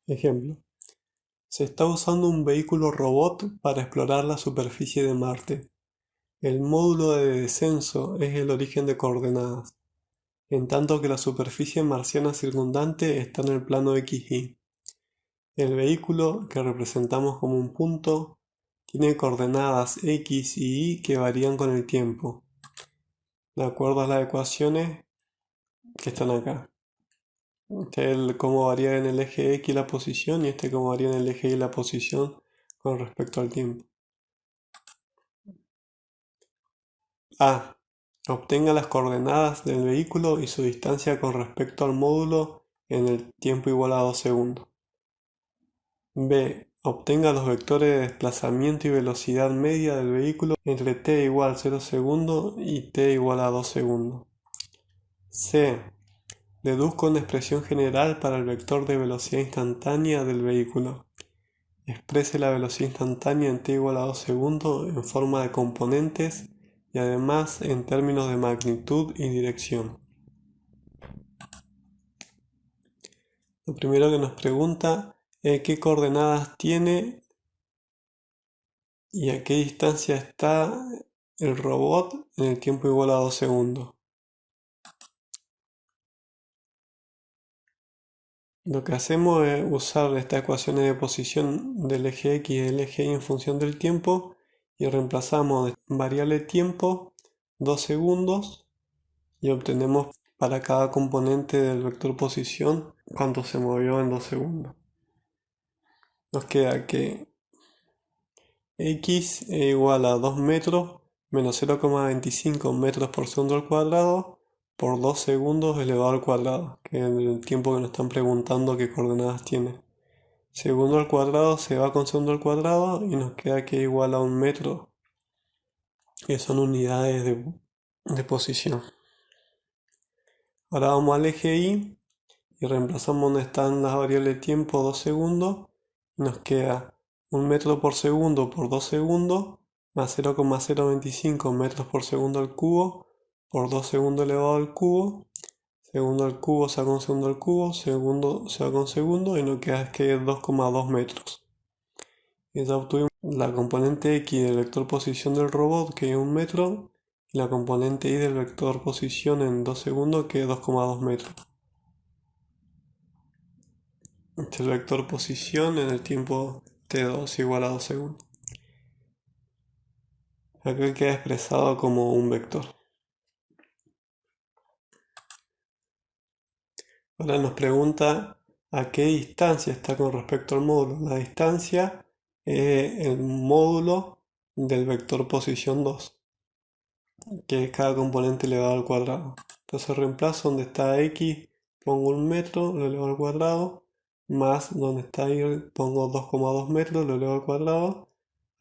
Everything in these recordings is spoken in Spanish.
Ejemplo. Se está usando un vehículo robot para explorar la superficie de Marte. El módulo de descenso es el origen de coordenadas, en tanto que la superficie marciana circundante está en el plano XY. El vehículo, que representamos como un punto, tiene coordenadas X y Y que varían con el tiempo, de acuerdo a las ecuaciones que están acá. Cómo varía en el eje X la posición y cómo varía en el eje Y la posición con respecto al tiempo. A. Obtenga las coordenadas del vehículo y su distancia con respecto al módulo en el tiempo igual a 2 segundos. B. Obtenga los vectores de desplazamiento y velocidad media del vehículo entre t igual a 0 segundos y t igual a 2 segundos. C. Deduzca una expresión general para el vector de velocidad instantánea del vehículo. Exprese la velocidad instantánea en t igual a 2 segundos en forma de componentes y además en términos de magnitud y dirección. Lo primero que nos pregunta es qué coordenadas tiene y a qué distancia está el robot en el tiempo igual a 2 segundos. Lo que hacemos es usar estas ecuaciones de posición del eje X y del eje Y en función del tiempo y reemplazamos variable tiempo 2 segundos y obtenemos para cada componente del vector posición cuánto se movió en 2 segundos. Nos queda que X es igual a 2 metros menos 0,25 metros por segundo al cuadrado por 2 segundos elevado al cuadrado, que es el tiempo que nos están preguntando qué coordenadas tiene. Segundo al cuadrado se va con segundo al cuadrado y nos queda que es igual a 1 metro, que son unidades de posición. Ahora vamos al eje Y y reemplazamos donde están las variables de tiempo 2 segundos y nos queda 1 metro por segundo por 2 segundos más 0,025 metros por segundo al cubo por 2 segundos elevado al cubo. Segundo al cubo se va con segundo al cubo, segundo se va con segundo y nos queda que es 2,2 metros. Y ya obtuvimos la componente X del vector posición del robot, que es 1 metro, y la componente Y del vector posición en 2 segundos, que es 2,2 metros. Este es el vector posición en el tiempo t2 igual a 2 segundos. Acá queda expresado como un vector. Ahora nos pregunta a qué distancia está con respecto al módulo. La distancia es el módulo del vector posición 2, que es cada componente elevado al cuadrado. Entonces reemplazo donde está X, pongo 1 metro, lo elevo al cuadrado, más donde está Y pongo 2,2 metros, lo elevo al cuadrado.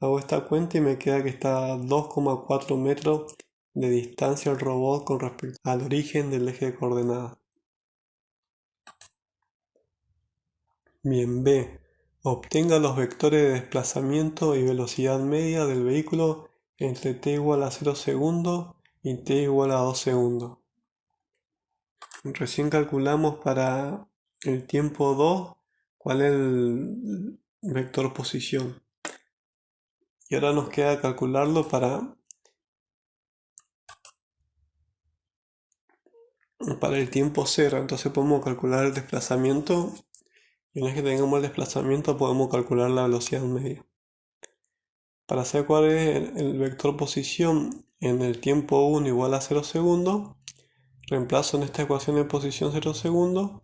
Hago esta cuenta y me queda que está a 2,4 metros de distancia el robot con respecto al origen del eje de coordenadas. Bien, B. Obtenga los vectores de desplazamiento y velocidad media del vehículo entre t igual a 0 segundos y t igual a 2 segundos. Recién calculamos para el tiempo 2 cuál es el vector posición. Y ahora nos queda calcularlo para el tiempo 0. Entonces podemos calcular el desplazamiento y una vez que tengamos el desplazamiento podemos calcular la velocidad media. Para saber cuál es el vector posición en el tiempo 1 igual a 0 segundos, reemplazo en esta ecuación de posición 0 segundos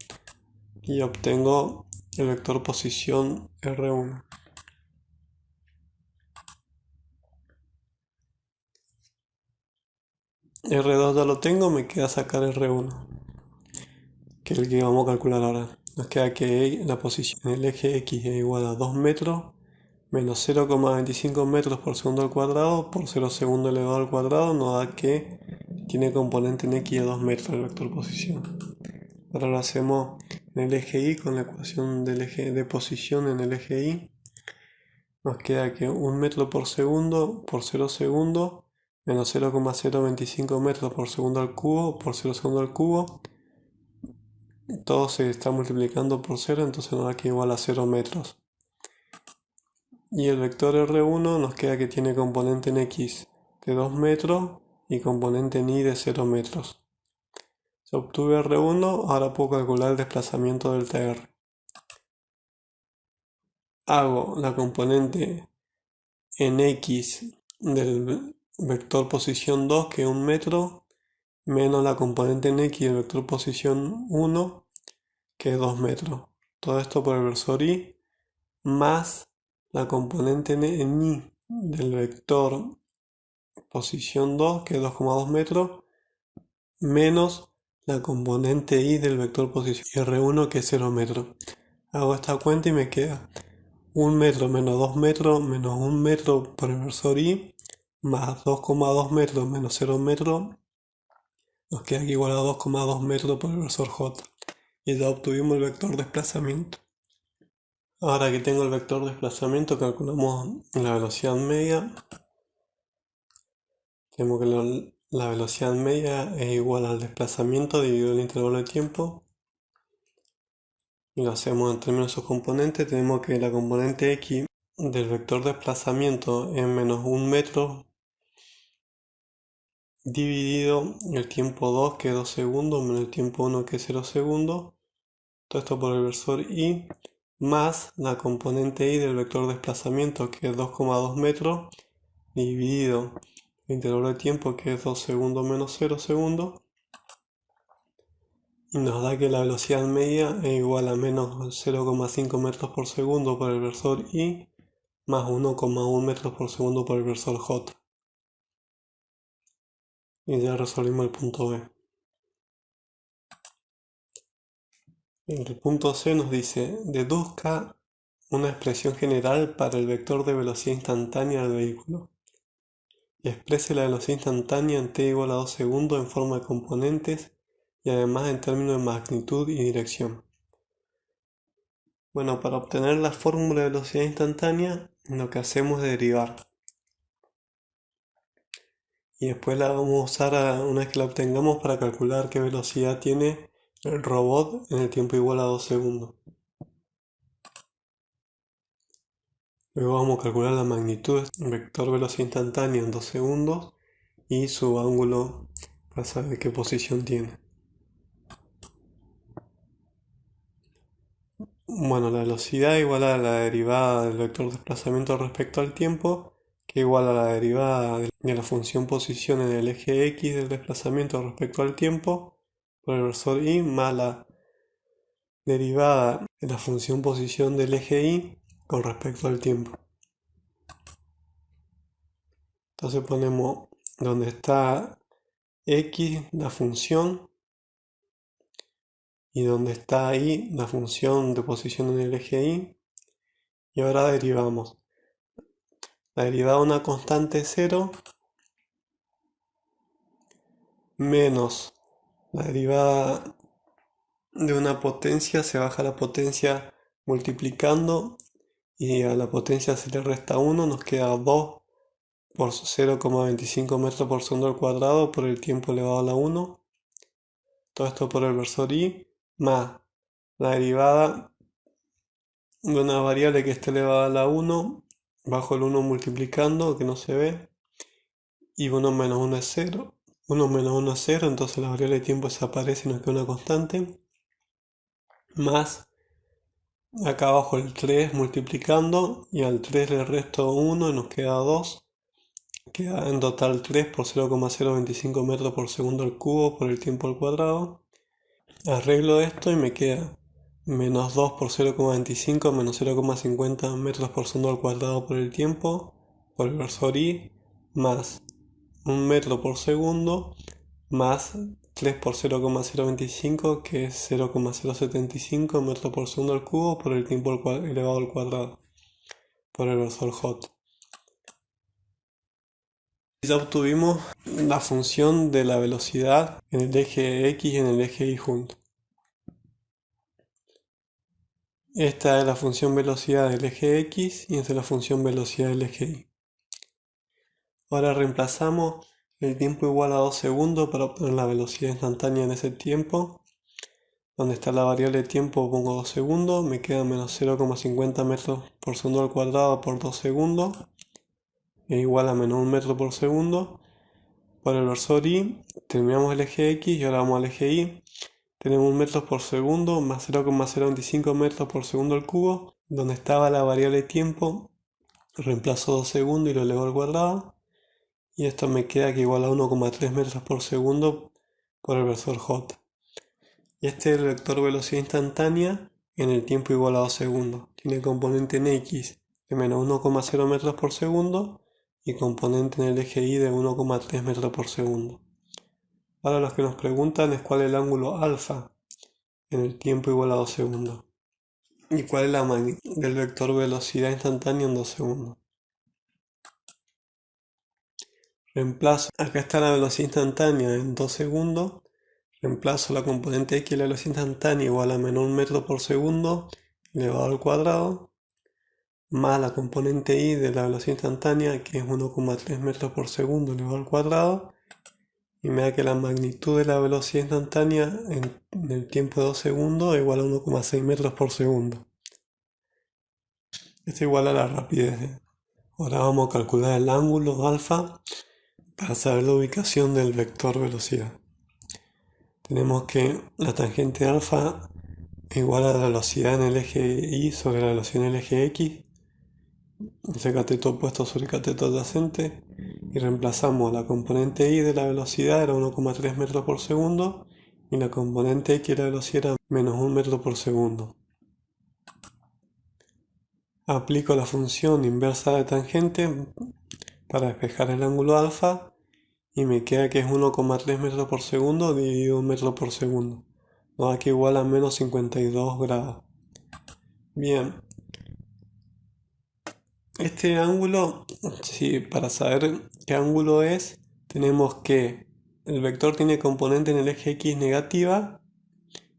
y obtengo el vector posición R1. R2 ya lo tengo, me queda sacar R1, que es el que vamos a calcular ahora. Nos queda que la posición en el eje X es igual a 2 metros menos 0,25 metros por segundo al cuadrado por 0 segundos elevado al cuadrado nos da que tiene componente en X de 2 metros el vector posición. Ahora lo hacemos en el eje Y con la ecuación del eje de posición en el eje Y. Nos queda que 1 metro por segundo por 0 segundos menos 0,025 metros por segundo al cubo por 0 segundos al cubo todo se está multiplicando por 0, entonces nos da que igual a 0 metros. Y el vector R1 nos queda que tiene componente en X de 2 metros y componente en Y de 0 metros. Se obtuvo R1, ahora puedo calcular el desplazamiento del TR. Hago la componente en X del vector posición 2, que es 1 metro, menos la componente en X del vector posición 1, que es 2 metros. Todo esto por el versor Y, más la componente en Y del vector posición 2, que es 2,2 metros, menos la componente Y del vector posición R1, que es 0 metros. Hago esta cuenta y me queda 1 metro menos 2 metros menos 1 metro por el versor Y, más 2,2 metros menos 0 metros, nos queda aquí igual a 2,2 metros por el versor J. Y ya obtuvimos el vector desplazamiento. Ahora que tengo el vector desplazamiento, calculamos la velocidad media. Tenemos que la velocidad media es igual al desplazamiento dividido el intervalo de tiempo. Y lo hacemos en términos de sus componentes. Tenemos que la componente X del vector desplazamiento es menos 1 metro dividido el tiempo 2, que es 2 segundos, menos el tiempo 1, que es 0 segundos. Todo esto por el versor Y, más la componente Y del vector desplazamiento, que es 2,2 metros, dividido el intervalo de tiempo, que es 2 segundos menos 0 segundos. Y nos da que la velocidad media es igual a menos 0,5 metros por segundo por el versor Y, más 1,1 metros por segundo por el versor J. Y ya resolvimos el punto B. El punto C nos dice: deduzca una expresión general para el vector de velocidad instantánea del vehículo y exprese la velocidad instantánea en t igual a 2 segundos en forma de componentes y además en términos de magnitud y dirección. Bueno, para obtener la fórmula de velocidad instantánea, lo que hacemos es derivar. Y después la vamos a usar una vez que la obtengamos para calcular qué velocidad tiene el robot en el tiempo igual a 2 segundos. Luego vamos a calcular la magnitud del vector velocidad instantánea en 2 segundos y su ángulo para saber qué posición tiene. Bueno, la velocidad igual a la derivada del vector desplazamiento respecto al tiempo, que igual a la derivada de la función posición en el eje X del desplazamiento respecto al tiempo por el versor Y, más la derivada de la función posición del eje Y con respecto al tiempo. Entonces ponemos donde está X, la función, y donde está Y, la función de posición en el eje Y, y ahora derivamos. La derivada de una constante 0 menos la derivada de una potencia, se baja la potencia multiplicando y a la potencia se le resta 1, nos queda 2 por 0,25 metros por segundo al cuadrado por el tiempo elevado a la 1. Todo esto por el versor Y, más la derivada de una variable que esté elevada a la 1, bajo el 1 multiplicando, que no se ve, y 1 menos 1 es 0. 1 menos 1 es 0, entonces la variable de tiempo desaparece y nos queda una constante. Más acá abajo el 3 multiplicando, y al 3 le resto 1 y nos queda 2. Queda en total 3 por 0,025 metros por segundo al cubo por el tiempo al cuadrado. Arreglo esto y me queda menos 2 por 0,25 menos 0,50 metros por segundo al cuadrado por el tiempo por el versor Y, más 1 metro por segundo, más 3 por 0,025, que es 0,075 metros por segundo al cubo por el tiempo elevado al cuadrado por el versor J. Ya obtuvimos la función de la velocidad en el eje X y en el eje Y juntos. Esta es la función velocidad del eje X y esta es la función velocidad del eje Y. Ahora reemplazamos el tiempo igual a 2 segundos para obtener la velocidad instantánea en ese tiempo. Donde está la variable de tiempo pongo 2 segundos, me queda menos 0,50 metros por segundo al cuadrado por 2 segundos, es igual a menos 1 metro por segundo. Por el versor Y terminamos el eje X y ahora vamos al eje Y. Tenemos metros por segundo más 0,025 metros por segundo al cubo. Donde estaba la variable de tiempo, reemplazo 2 segundos y lo elevo al cuadrado. Y esto me queda que igual a 1,3 metros por segundo por el versor J. Y este es el vector velocidad instantánea en el tiempo igual a 2 segundos. Tiene componente en X de menos 1,0 metros por segundo y componente en el eje Y de 1,3 metros por segundo. Ahora lo que nos preguntan es cuál es el ángulo alfa en el tiempo igual a 2 segundos. Y cuál es la magnitud del vector velocidad instantánea en 2 segundos. Reemplazo, acá está la velocidad instantánea en 2 segundos. Reemplazo la componente X de la velocidad instantánea igual a menos 1 metro por segundo elevado al cuadrado, más la componente Y de la velocidad instantánea, que es 1,3 metros por segundo elevado al cuadrado, y me da que la magnitud de la velocidad instantánea en el tiempo de 2 segundos es igual a 1,6 metros por segundo. Esto es igual a la rapidez. Ahora vamos a calcular el ángulo alfa para saber la ubicación del vector velocidad. Tenemos que la tangente alfa es igual a la velocidad en el eje Y sobre la velocidad en el eje X. El cateto opuesto sobre el cateto adyacente. Y reemplazamos la componente Y de la velocidad, era 1,3 metros por segundo. Y la componente X de la velocidad era menos 1 metro por segundo. Aplico la función inversa de tangente para despejar el ángulo alfa. Y me queda que es 1,3 metros por segundo dividido 1 metro por segundo. Nos da que igual a menos 52 grados. Bien. Este ángulo, para saber qué ángulo es, tenemos que el vector tiene componente en el eje X negativa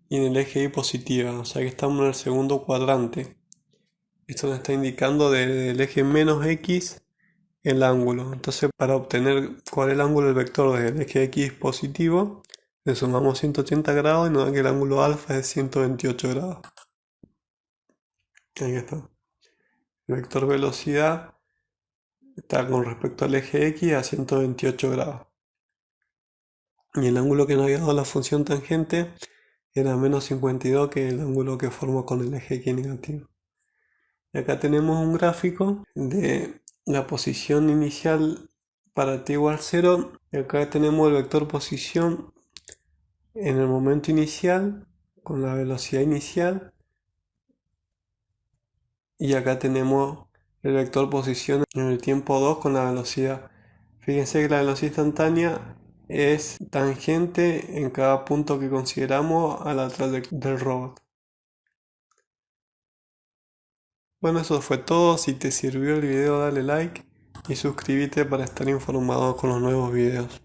y en el eje Y positiva. O sea que estamos en el segundo cuadrante. Esto nos está indicando del eje menos X el ángulo. Entonces, para obtener cuál es el ángulo del vector del eje X positivo, le sumamos 180 grados y nos da que el ángulo alfa es 128 grados. Ahí está. El vector velocidad está con respecto al eje X a 128 grados. Y el ángulo que nos había dado la función tangente era menos 52, que es el ángulo que formo con el eje X negativo. Y acá tenemos un gráfico de la posición inicial para t igual 0. Y acá tenemos el vector posición en el momento inicial con la velocidad inicial. Y acá tenemos el vector posición en el tiempo 2 con la velocidad. Fíjense que la velocidad instantánea es tangente en cada punto que consideramos a la trayectoria del robot. Bueno, eso fue todo. Si te sirvió el video, dale like y suscríbete para estar informado con los nuevos videos.